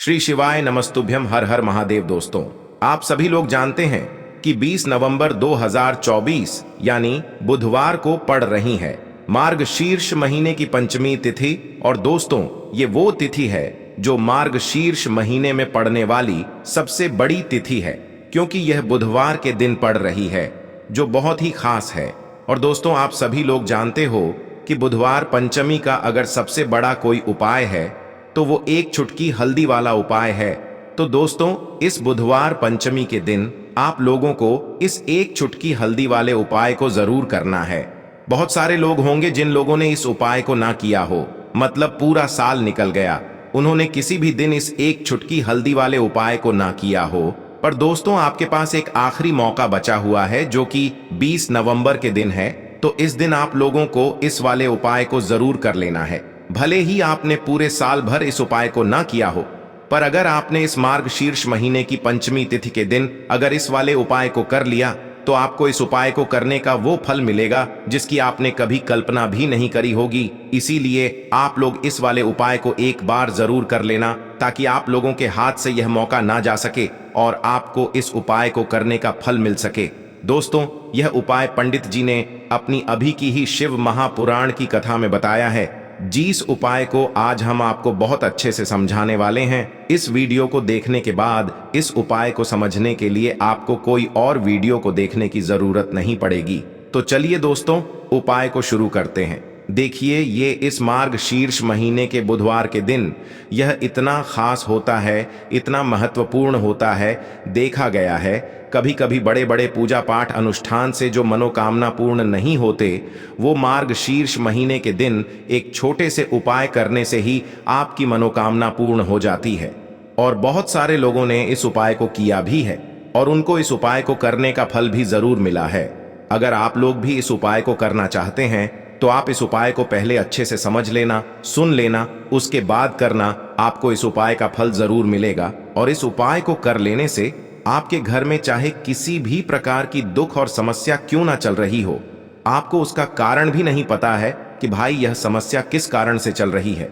श्री शिवाय नमस्तुभ्यम हर हर महादेव। दोस्तों, आप सभी लोग जानते हैं कि 20 नवंबर 2024 यानी बुधवार को पड़ रही है मार्गशीर्ष महीने की पंचमी तिथि। और दोस्तों, ये वो तिथि है जो मार्गशीर्ष महीने में पड़ने वाली सबसे बड़ी तिथि है, क्योंकि यह बुधवार के दिन पड़ रही है, जो बहुत ही खास है। और दोस्तों, आप सभी लोग जानते हो कि बुधवार पंचमी का अगर सबसे बड़ा कोई उपाय है तो वो एक चुटकी हल्दी वाला उपाय है। तो दोस्तों, इस बुधवार पंचमी के दिन आप लोगों को इस एक चुटकी हल्दी वाले उपाय को जरूर करना है। बहुत सारे लोग होंगे जिन लोगों ने इस उपाय को ना किया हो, मतलब पूरा साल निकल गया, उन्होंने किसी भी दिन इस एक चुटकी हल्दी वाले उपाय को ना किया हो। पर दोस्तों, आपके पास एक आखिरी मौका बचा हुआ है, जो कि 20 नवंबर के दिन है। तो इस दिन आप लोगों को इस वाले उपाय को जरूर कर लेना है। भले ही आपने पूरे साल भर इस उपाय को ना किया हो, पर अगर आपने इस मार्गशीर्ष महीने की पंचमी तिथि के दिन अगर इस वाले उपाय को कर लिया, तो आपको इस उपाय को करने का वो फल मिलेगा जिसकी आपने कभी कल्पना भी नहीं करी होगी। इसीलिए आप लोग इस वाले उपाय को एक बार जरूर कर लेना, ताकि आप लोगों के हाथ से यह मौका ना जा सके और आपको इस उपाय को करने का फल मिल सके। दोस्तों, यह उपाय पंडित जी ने अपनी अभी की ही शिव महापुराण की कथा में बताया है, जिस उपाय को आज हम आपको बहुत अच्छे से समझाने वाले हैं। इस वीडियो को देखने के बाद इस उपाय को समझने के लिए आपको कोई और वीडियो को देखने की जरूरत नहीं पड़ेगी। तो चलिए दोस्तों, उपाय को शुरू करते हैं। देखिए, ये इस मार्गशीर्ष महीने के बुधवार के दिन यह इतना खास होता है, इतना महत्वपूर्ण होता है। देखा गया है कभी कभी बड़े बड़े पूजा पाठ अनुष्ठान से जो मनोकामना पूर्ण नहीं होते, वो मार्गशीर्ष महीने के दिन एक छोटे से उपाय करने से ही आपकी मनोकामना पूर्ण हो जाती है। और बहुत सारे लोगों ने इस उपाय को किया भी है और उनको इस उपाय को करने का फल भी जरूर मिला है। अगर आप लोग भी इस उपाय को करना चाहते हैं तो आप इस उपाय को पहले अच्छे से समझ लेना, सुन लेना, उसके बाद करना। आपको इस उपाय का फल जरूर मिलेगा। और इस उपाय को कर लेने से आपके घर में चाहे किसी भी प्रकार की दुख और समस्या क्यों ना चल रही हो, आपको उसका कारण भी नहीं पता है कि भाई यह समस्या किस कारण से चल रही है।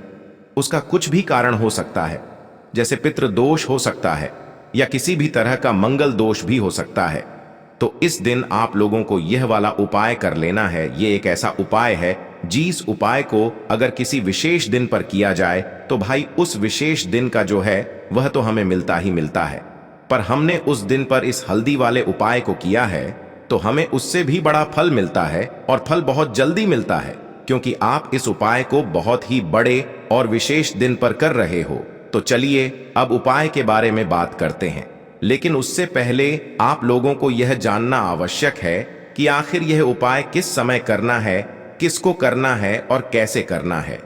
उसका कुछ भी कारण हो सकता है, जैसे पितृ दोष हो सकता है या किसी भी तरह का मंगल दोष भी हो सकता है। तो इस दिन आप लोगों को यह वाला उपाय कर लेना है। ये एक ऐसा उपाय है जिस उपाय को अगर किसी विशेष दिन पर किया जाए तो भाई उस विशेष दिन का जो है वह तो हमें मिलता ही मिलता है। पर हमने उस दिन पर इस हल्दी वाले उपाय को किया है तो हमें उससे भी बड़ा फल मिलता है, और फल बहुत जल्दी मिलता है, क्योंकि आप इस उपाय को बहुत ही बड़े और विशेष दिन पर कर रहे हो। तो चलिए अब उपाय के बारे में बात करते हैं। लेकिन उससे पहले आप लोगों को यह जानना आवश्यक है कि आखिर यह उपाय किस समय करना है, किसको करना है और कैसे करना है।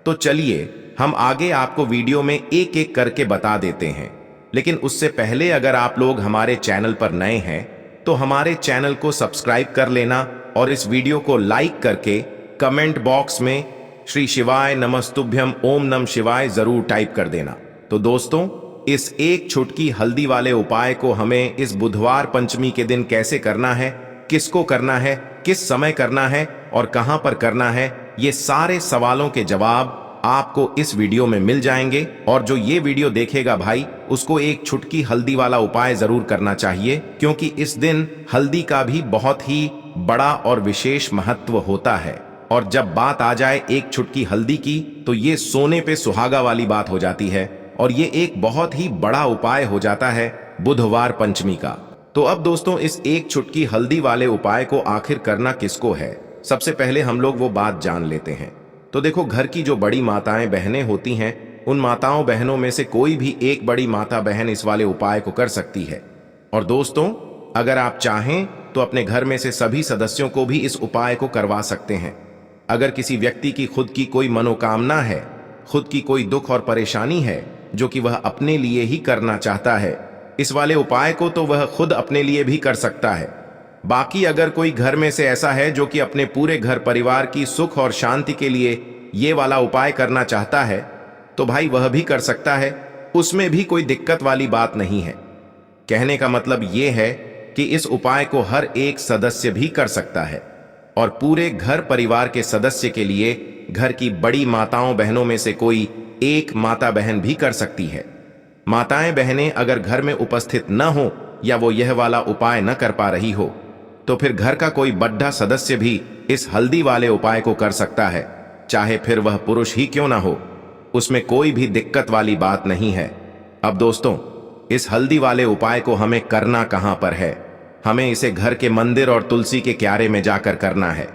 तो चलिए हम आगे आपको वीडियो में एक एक करके बता देते हैं। लेकिन उससे पहले अगर आप लोग हमारे चैनल पर नए हैं तो हमारे चैनल को सब्सक्राइब कर लेना और इस वीडियो को लाइक करके कमेंट बॉक्स में श्री शिवाय नमस्तुभ्यम ओम नम शिवाय जरूर टाइप कर देना। तो दोस्तों, इस एक चुटकी हल्दी वाले उपाय को हमें इस बुधवार पंचमी के दिन कैसे करना है, किसको करना है, किस समय करना है और कहां पर करना है, ये सारे सवालों के जवाब आपको इस वीडियो में मिल जाएंगे। और जो ये वीडियो देखेगा भाई, उसको एक चुटकी हल्दी वाला उपाय जरूर करना चाहिए, क्योंकि इस दिन हल्दी का भी बहुत ही बड़ा और विशेष महत्व होता है। और जब बात आ जाए एक चुटकी हल्दी की, तो ये सोने पे सुहागा वाली बात हो जाती है और ये एक बहुत ही बड़ा उपाय हो जाता है बुधवार पंचमी का। तो अब दोस्तों, इस एक चुटकी हल्दी वाले उपाय को आखिर करना किसको है, सबसे पहले हम लोग वो बात जान लेते हैं। तो देखो, घर की जो बड़ी माताएं बहनें होती हैं, उन माताओं बहनों में से कोई भी एक बड़ी माता बहन इस वाले उपाय को कर सकती है। और दोस्तों, अगर आप चाहें तो अपने घर में से सभी सदस्यों को भी इस उपाय को करवा सकते हैं। अगर किसी व्यक्ति की खुद की कोई मनोकामना है, खुद की कोई दुख और परेशानी है जो कि वह अपने लिए ही करना चाहता है, इस वाले उपाय को तो वह खुद अपने लिए भी कर सकता है। बाकी अगर कोई घर में से ऐसा है जो कि अपने पूरे घर परिवार की सुख और शांति के लिए ये वाला उपाय करना चाहता है, तो भाई वह भी कर सकता है। उसमें भी कोई दिक्कत वाली बात नहीं है। कहने का मतलब ये है कि इस उपाय को हर एक सदस्य भी कर सकता है और पूरे घर परिवार के सदस्य के लिए घर की बड़ी माताओं बहनों में से कोई एक माता बहन भी कर सकती है। माताएं बहनें अगर घर में उपस्थित न हो या वो यह वाला उपाय न कर पा रही हो तो फिर घर का कोई बड़ा सदस्य भी इस हल्दी वाले उपाय को कर सकता है, चाहे फिर वह पुरुष ही क्यों ना हो। उसमें कोई भी दिक्कत वाली बात नहीं है। अब दोस्तों, इस हल्दी वाले उपाय को हमें करना कहां पर है? हमें इसे घर के मंदिर और तुलसी के क्यारे में जाकर करना है।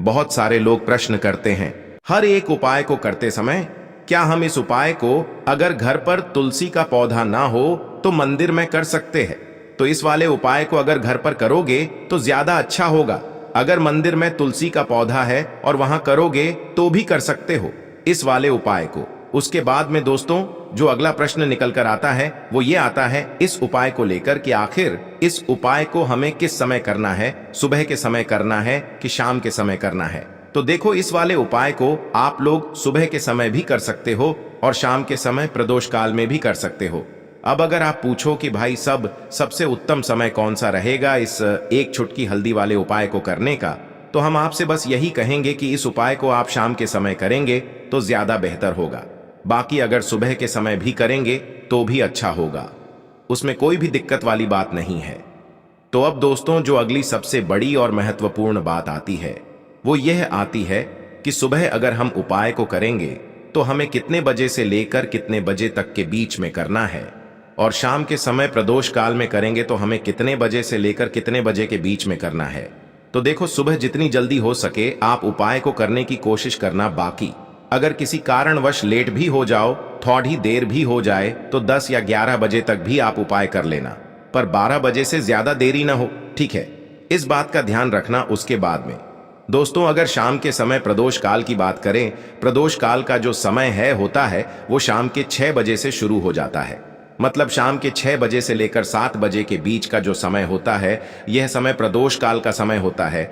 बहुत सारे लोग प्रश्न करते हैं हर एक उपाय को करते समय, क्या हम इस उपाय को अगर घर पर तुलसी का पौधा ना हो तो मंदिर में कर सकते हैं? तो इस वाले उपाय को अगर घर पर करोगे तो ज्यादा अच्छा होगा। अगर मंदिर में तुलसी का पौधा है और वहां करोगे तो भी कर सकते हो इस वाले उपाय को। उसके बाद में दोस्तों, जो अगला प्रश्न निकल कर आता है वो ये आता है इस उपाय को लेकर कि आखिर इस उपाय को हमें किस समय करना है, सुबह के समय करना है कि शाम के समय करना है? तो देखो, इस वाले उपाय को आप लोग सुबह के समय भी कर सकते हो और शाम के समय प्रदोष काल में भी कर सकते हो। अब अगर आप पूछो कि भाई सबसे उत्तम समय कौन सा रहेगा इस एक चुटकी हल्दी वाले उपाय को करने का, तो हम आपसे बस यही कहेंगे कि इस उपाय को आप शाम के समय करेंगे तो ज्यादा बेहतर होगा। बाकी अगर सुबह के समय भी करेंगे तो भी अच्छा होगा, उसमें कोई भी दिक्कत वाली बात नहीं है। तो अब दोस्तों, जो अगली सबसे बड़ी और महत्वपूर्ण बात आती है वो यह आती है कि सुबह अगर हम उपाय को करेंगे तो हमें कितने बजे से लेकर कितने बजे तक के बीच में करना है, और शाम के समय प्रदोष काल में करेंगे तो हमें कितने बजे से लेकर कितने बजे के बीच में करना है। तो देखो, सुबह जितनी जल्दी हो सके आप उपाय को करने की कोशिश करना। बाकी अगर किसी कारणवश लेट भी हो जाओ, थोड़ी देर भी हो जाए, तो 10 या 11 बजे तक भी आप उपाय कर लेना, पर 12 बजे से ज्यादा देरी ना हो, ठीक है? इस बात का ध्यान रखना। उसके बाद में दोस्तों, अगर शाम के समय प्रदोष काल की बात करें, प्रदोष काल का जो समय होता है वो शाम के 6 बजे से शुरू हो जाता है। मतलब शाम के 6 बजे से लेकर 7 बजे के बीच का जो समय होता है, यह समय प्रदोष काल का समय होता है।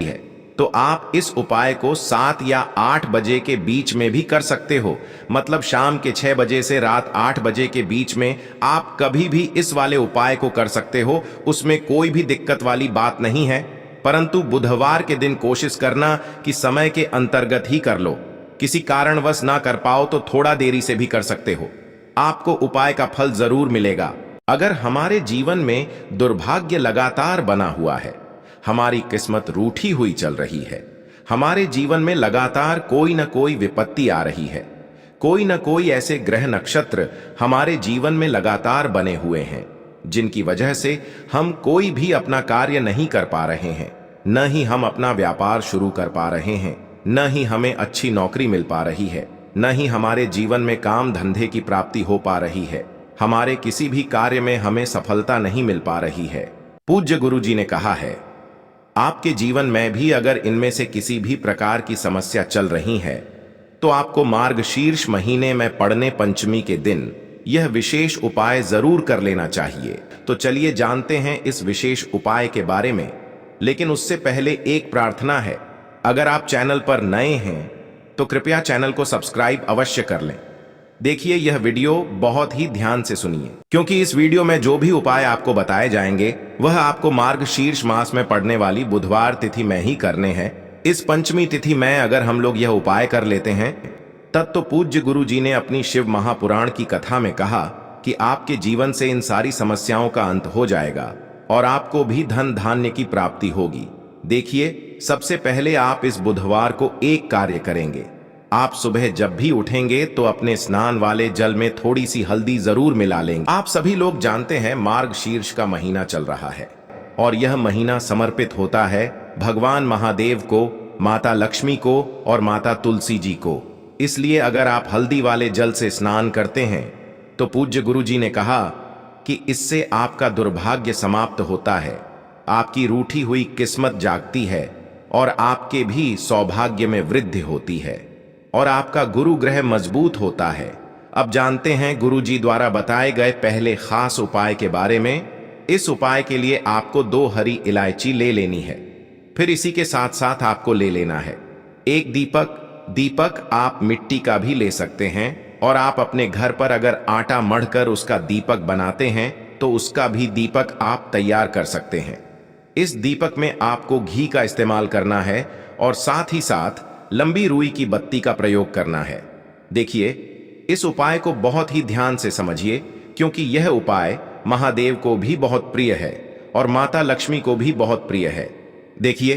तो आप इस उपाय को 7 या 8 बजे के बीच में भी कर सकते हो। मतलब शाम के 6 बजे से रात 8 बजे के बीच में आप कभी भी इस वाले उपाय को कर सकते हो, उसमें कोई भी दिक्कत वाली बात नहीं है। परंतु बुधवार के दिन कोशिश करना कि समय के अंतर्गत ही कर लो। किसी कारणवश ना कर पाओ तो थोड़ा देरी से भी कर सकते हो, आपको उपाय का फल जरूर मिलेगा। अगर हमारे जीवन में दुर्भाग्य लगातार बना हुआ है, हमारी किस्मत रूठी हुई चल रही है, हमारे जीवन में लगातार कोई न कोई विपत्ति आ रही है, कोई न कोई ऐसे ग्रह नक्षत्र हमारे जीवन में लगातार बने हुए हैं जिनकी वजह से हम कोई भी अपना कार्य नहीं कर पा रहे हैं, न ही हम अपना व्यापार शुरू कर पा रहे हैं, न ही हमें अच्छी नौकरी मिल पा रही है, न ही हमारे जीवन में काम धंधे की प्राप्ति हो पा रही है, हमारे किसी भी कार्य में हमें सफलता नहीं मिल पा रही है। पूज्य गुरु जी ने कहा है, आपके जीवन में भी अगर इनमें से किसी भी प्रकार की समस्या चल रही है तो आपको मार्गशीर्ष महीने में पड़ने पंचमी के दिन यह विशेष उपाय जरूर कर लेना चाहिए। तो चलिए जानते हैं इस विशेष उपाय के बारे में। लेकिन उससे पहले एक प्रार्थना है, अगर आप चैनल पर नए हैं तो कृपया चैनल को सब्सक्राइब अवश्य कर लें। देखिए, यह वीडियो बहुत ही ध्यान से सुनिए, क्योंकि इस वीडियो में जो भी उपाय आपको बताए जाएंगे वह आपको मार्गशीर्ष मास में पड़ने वाली बुधवार तिथि में ही करने हैं। इस पंचमी तिथि में अगर हम लोग यह उपाय कर लेते हैं तब तो पूज्य गुरु जी ने अपनी शिव महापुराण की कथा में कहा कि आपके जीवन से इन सारी समस्याओं का अंत हो जाएगा और आपको भी धन धान्य की प्राप्ति होगी। देखिए, सबसे पहले आप इस बुधवार को एक कार्य करेंगे। आप सुबह जब भी उठेंगे तो अपने स्नान वाले जल में थोड़ी सी हल्दी जरूर मिला लेंगे। आप सभी लोग जानते हैं मार्गशीर्ष का महीना चल रहा है और यह महीना समर्पित होता है भगवान महादेव को, माता लक्ष्मी को और माता तुलसी जी को। इसलिए अगर आप हल्दी वाले जल से स्नान करते हैं तो पूज्य गुरु जी ने कहा कि इससे आपका दुर्भाग्य समाप्त होता है, आपकी रूठी हुई किस्मत जागती है और आपके भी सौभाग्य में वृद्धि होती है और आपका गुरु ग्रह मजबूत होता है। अब जानते हैं गुरु जी द्वारा बताए गए पहले खास उपाय के बारे में। इस उपाय के लिए आपको 2 हरी इलायची ले लेनी है, फिर इसी के साथ साथ आपको ले लेना है एक दीपक आप मिट्टी का भी ले सकते हैं, और आप अपने घर पर अगर आटा मढ़कर उसका दीपक बनाते हैं तो उसका भी दीपक आप तैयार कर सकते हैं। इस दीपक में आपको घी का इस्तेमाल करना है और साथ ही साथ लंबी रुई की बत्ती का प्रयोग करना है। देखिए, इस उपाय को बहुत ही ध्यान से समझिए, क्योंकि यह उपाय महादेव को भी बहुत प्रिय है और माता लक्ष्मी को भी बहुत प्रिय है। देखिए,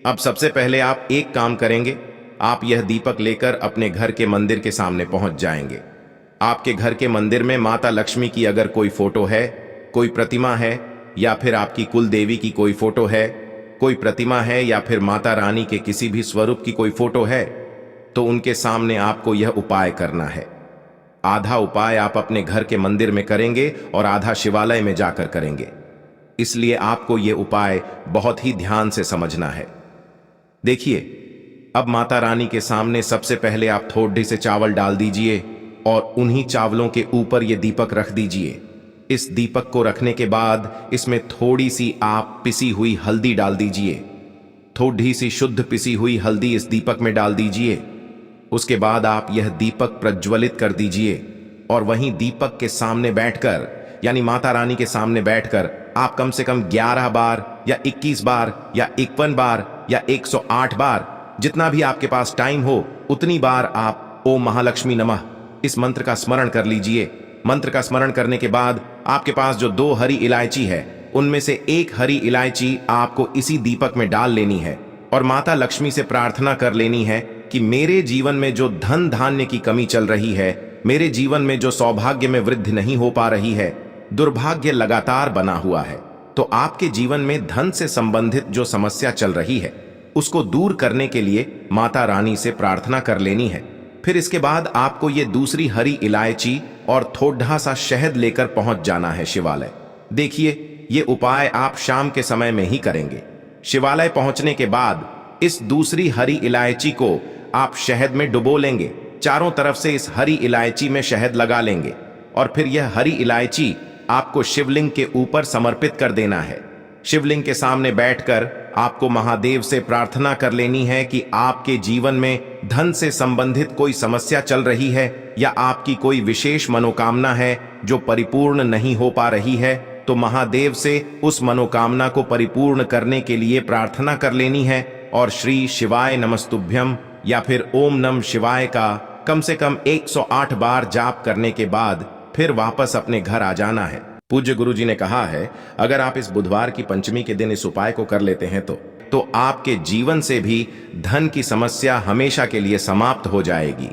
अब सबसे पहले आप एक काम करेंगे। आप यह दीपक लेकर अपने घर के मंदिर के सामने पहुंच जाएंगे। आपके घर के मंदिर में माता लक्ष्मी की अगर कोई फोटो है, कोई प्रतिमा है, या फिर आपकी कुल देवी की कोई फोटो है, कोई प्रतिमा है, या फिर माता रानी के किसी भी स्वरूप की कोई फोटो है, तो उनके सामने आपको यह उपाय करना है। आधा उपाय आप अपने घर के मंदिर में करेंगे और आधा शिवालय में जाकर करेंगे। इसलिए आपको यह उपाय बहुत ही ध्यान से समझना है। देखिए, अब माता रानी के सामने सबसे पहले आप थोड़ी से चावल डाल दीजिए और उन्हीं चावलों के ऊपर यह दीपक रख दीजिए। इस दीपक को रखने के बाद इसमें थोड़ी सी आप पिसी हुई हल्दी डाल दीजिए। थोड़ी सी शुद्ध पिसी हुई हल्दी इस दीपक में डाल दीजिए। उसके बाद आप यह दीपक प्रज्वलित कर दीजिए और वहीं दीपक के सामने बैठकर, यानी माता रानी के सामने बैठकर आप कम से कम 11 बार या 21 बार या 51 बार या 108 बार, जितना भी आपके पास टाइम हो उतनी बार आप ओम महालक्ष्मी नमः इस मंत्र का स्मरण कर लीजिए। मंत्र का स्मरण करने के बाद आपके पास जो 2 हरी इलायची है, उनमें से एक हरी इलायची आपको इसी दीपक में डाल लेनी है और माता लक्ष्मी से प्रार्थना कर लेनी है कि मेरे जीवन में जो धन धान्य की कमी चल रही है, मेरे जीवन में जो सौभाग्य में वृद्धि नहीं हो पा रही है, दुर्भाग्य लगातार बना हुआ है, तो आपके जीवन में धन से संबंधित जो समस्या चल रही है उसको दूर करने के लिए माता रानी से प्रार्थना कर लेनी है। फिर इसके बाद आपको ये दूसरी हरी इलायची और थोड़ा सा शहद लेकर पहुंच जाना है शिवालय। देखिए, ये उपाय आप शाम के समय में ही करेंगे। शिवालय पहुंचने के बाद इस दूसरी हरी इलायची को आप शहद में डुबो लेंगे। चारों तरफ से इस हरी इलायची में शहद लगा लेंगे और फिर यह हरी इलायची आपको शिवलिंग के ऊपर समर्पित कर देना है। शिवलिंग के सामने बैठकर आपको महादेव से प्रार्थना कर लेनी है कि आपके जीवन में धन से संबंधित कोई समस्या चल रही है या आपकी कोई विशेष मनोकामना है जो परिपूर्ण नहीं हो पा रही है, तो महादेव से उस मनोकामना को परिपूर्ण करने के लिए प्रार्थना कर लेनी है और श्री शिवाय नमस्तुभ्यम या फिर ओम नम शिवाय का कम से कम 108 बार जाप करने के बाद फिर वापस अपने घर आ जाना है। पूज्य गुरुजी ने कहा है, अगर आप इस बुधवार की पंचमी के दिन इस उपाय को कर लेते हैं तो आपके जीवन से भी धन की समस्या हमेशा के लिए समाप्त हो जाएगी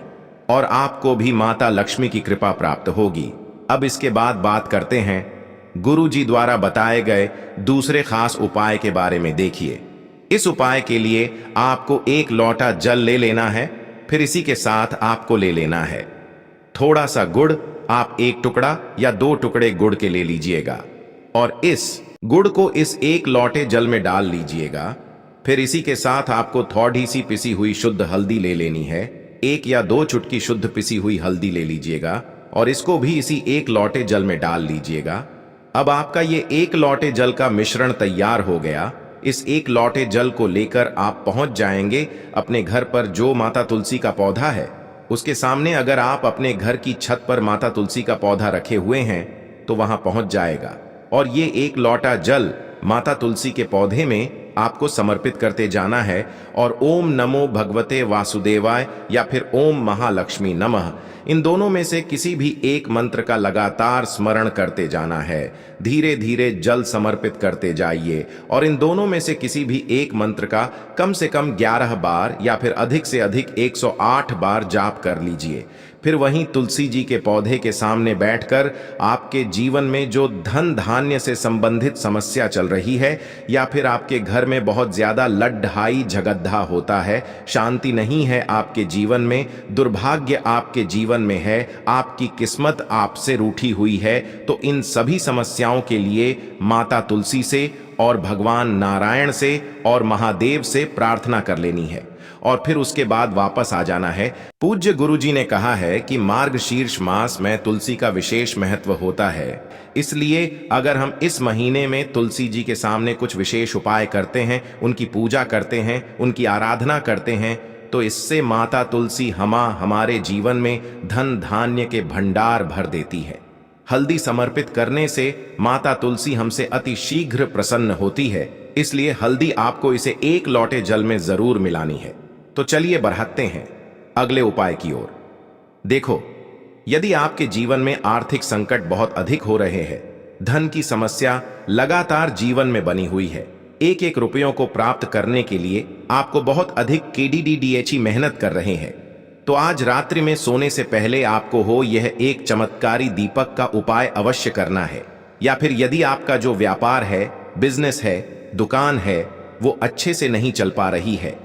और आपको भी माता लक्ष्मी की कृपा प्राप्त होगी। अब इसके बाद बात करते हैं गुरुजी द्वारा बताए गए दूसरे खास उपाय के बारे में। देखिए, इस उपाय के लिए आपको 1 लोटा जल ले लेना है। फिर इसी के साथ आपको ले लेना है थोड़ा सा गुड़। आप 1 टुकड़ा या 2 टुकड़े गुड़ के ले लीजिएगा और इस गुड़ को इस 1 लोटे जल में डाल लीजिएगा। फिर इसी के साथ आपको थोड़ी सी पिसी हुई शुद्ध हल्दी ले लेनी है। 1 या 2 चुटकी शुद्ध पिसी हुई हल्दी ले लीजिएगा और इसको भी इसी 1 लोटे जल में डाल लीजिएगा। अब आपका ये 1 लोटे जल का मिश्रण तैयार हो गया। इस 1 लोटे जल को लेकर आप पहुंच जाएंगे अपने घर पर जो माता तुलसी का पौधा है उसके सामने। अगर आप अपने घर की छत पर माता तुलसी का पौधा रखे हुए हैं तो वहां पहुंच जाएगा और ये 1 लोटा जल माता तुलसी के पौधे में आपको समर्पित करते जाना है और ओम नमो भगवते वासुदेवाय या फिर ओम महालक्ष्मी नमः, इन दोनों में से किसी भी एक मंत्र का लगातार स्मरण करते जाना है। धीरे धीरे जल समर्पित करते जाइए और इन दोनों में से किसी भी एक मंत्र का कम से कम 11 बार या फिर अधिक से अधिक 108 बार जाप कर लीजिए। फिर वहीं तुलसी जी के पौधे के सामने बैठकर आपके जीवन में जो धन धान्य से संबंधित समस्या चल रही है या फिर आपके घर में बहुत ज्यादा लड्ढाई झगड्ढा होता है, शांति नहीं है आपके जीवन में, दुर्भाग्य आपके जीवन में है, आपकी किस्मत आपसे रूठी हुई है, तो इन सभी समस्याओं के लिए माता तुलसी से और भगवान नारायण से और महादेव से प्रार्थना कर लेनी है और फिर उसके बाद वापस आ जाना है। पूज्य गुरुजी ने कहा है कि मार्गशीर्ष मास में तुलसी का विशेष महत्व होता है, इसलिए अगर हम इस महीने में तुलसी जी के सामने कुछ विशेष उपाय करते हैं, उनकी पूजा करते हैं, उनकी आराधना करते हैं, तो इससे माता तुलसी हमारे जीवन में धन धान्य के भंडार भर देती है। हल्दी समर्पित करने से माता तुलसी हमसे अति शीघ्र प्रसन्न होती है, इसलिए हल्दी आपको इसे 1 लोटे जल में जरूर मिलानी है। तो चलिए बढ़ाते हैं अगले उपाय की ओर। देखो, यदि आपके जीवन में आर्थिक संकट बहुत अधिक हो रहे हैं, धन की समस्या लगातार जीवन में बनी हुई है, एक एक रुपयों को प्राप्त करने के लिए आपको बहुत अधिक KDDDHE मेहनत कर रहे हैं, तो आज रात्रि में सोने से पहले आपको हो यह एक चमत्कारी दीपक का उपाय अवश्य करना है। या फिर यदि आपका जो व्यापार है, बिजनेस है, दुकान है, वो अच्छे से नहीं चल पा रही है,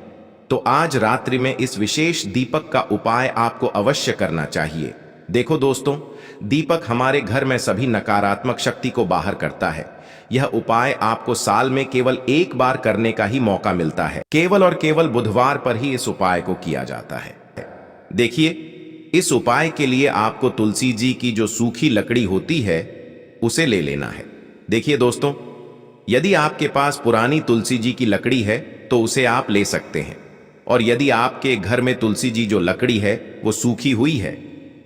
तो आज रात्रि में इस विशेष दीपक का उपाय आपको अवश्य करना चाहिए। देखो दोस्तों, दीपक हमारे घर में सभी नकारात्मक शक्ति को बाहर करता है। यह उपाय आपको साल में केवल एक बार करने का ही मौका मिलता है। केवल और केवल बुधवार पर ही इस उपाय को किया जाता है। देखिए, इस उपाय के लिए आपको तुलसी जी की जो सूखी लकड़ी होती है उसे ले लेना है। देखिए दोस्तों, यदि आपके पास पुरानी तुलसी जी की लकड़ी है तो उसे आप ले सकते हैं, और यदि आपके घर में तुलसी जी जो लकड़ी है वो सूखी हुई है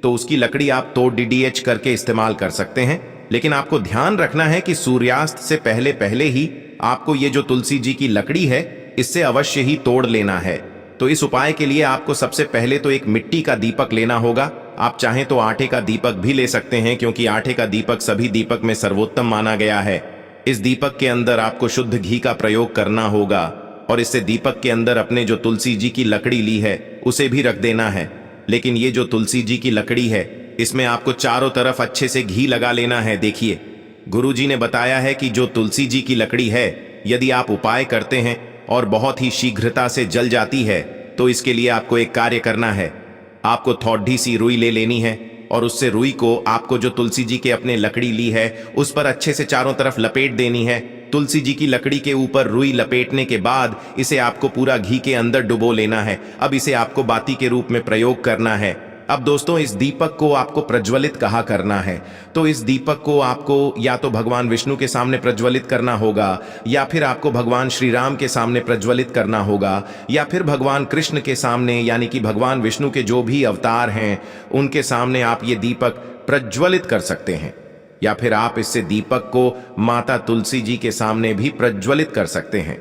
तो उसकी लकड़ी आप तोड़ DDH करके इस्तेमाल कर सकते हैं। लेकिन आपको ध्यान रखना है कि सूर्यास्त से पहले पहले ही आपको ये जो तुलसी जी की लकड़ी है इससे अवश्य ही तोड़ लेना है। तो इस उपाय के लिए आपको सबसे पहले तो एक मिट्टी का दीपक लेना होगा। आप चाहें तो आटे का दीपक भी ले सकते हैं, क्योंकि आटे का दीपक सभी दीपक में सर्वोत्तम माना गया है। इस दीपक के अंदर आपको शुद्ध घी का प्रयोग करना होगा, और इससे दीपक के अंदर अपने जो तुलसी जी की लकड़ी ली है उसे भी रख देना है। लेकिन ये जो तुलसी जी की लकड़ी है इसमें आपको चारों तरफ अच्छे से घी लगा लेना है। देखिए, गुरुजी ने बताया है कि जो तुलसी जी की लकड़ी है, यदि आप उपाय करते हैं और बहुत ही शीघ्रता से जल जाती है, तो इसके लिए आपको एक कार्य करना है। आपको थोड़ी सी रुई ले लेनी है, और उससे रुई को आपको जो तुलसी जी के अपने लकड़ी ली है उस पर अच्छे से चारों तरफ लपेट देनी है। तुलसी जी की लकड़ी के ऊपर रुई लपेटने के बाद इसे आपको पूरा घी के अंदर डुबो लेना है। अब इसे आपको बाती के रूप में प्रयोग करना है। अब दोस्तों, इस दीपक को आपको प्रज्वलित कहाँ करना है, तो इस दीपक को आपको या तो भगवान विष्णु के सामने प्रज्वलित करना होगा, या फिर आपको भगवान श्री राम के सामने प्रज्वलित करना होगा, या फिर भगवान कृष्ण के सामने, यानी कि भगवान विष्णु के जो भी अवतार हैं उनके सामने आप ये दीपक प्रज्वलित कर सकते हैं। या फिर आप इससे दीपक को माता तुलसी जी के सामने भी प्रज्वलित कर सकते हैं।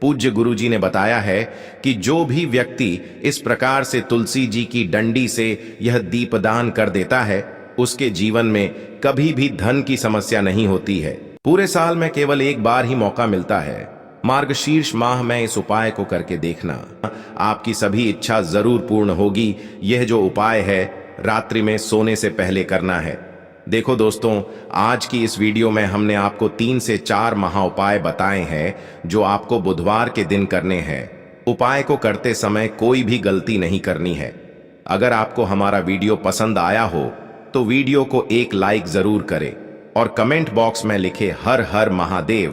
पूज्य गुरुजी ने बताया है कि जो भी व्यक्ति इस प्रकार से तुलसी जी की डंडी से यह दीपदान कर देता है, उसके जीवन में कभी भी धन की समस्या नहीं होती है। पूरे साल में केवल एक बार ही मौका मिलता है, मार्गशीर्ष माह में इस उपाय को करके देखना, आपकी सभी इच्छा जरूर पूर्ण होगी। यह जो उपाय है रात्रि में सोने से पहले करना है। देखो दोस्तों, आज की इस वीडियो में हमने आपको 3 से 4 महा उपाय बताए हैं जो आपको बुधवार के दिन करने हैं। उपाय को करते समय कोई भी गलती नहीं करनी है। अगर आपको हमारा वीडियो पसंद आया हो तो वीडियो को एक लाइक जरूर करें, और कमेंट बॉक्स में लिखे हर हर महादेव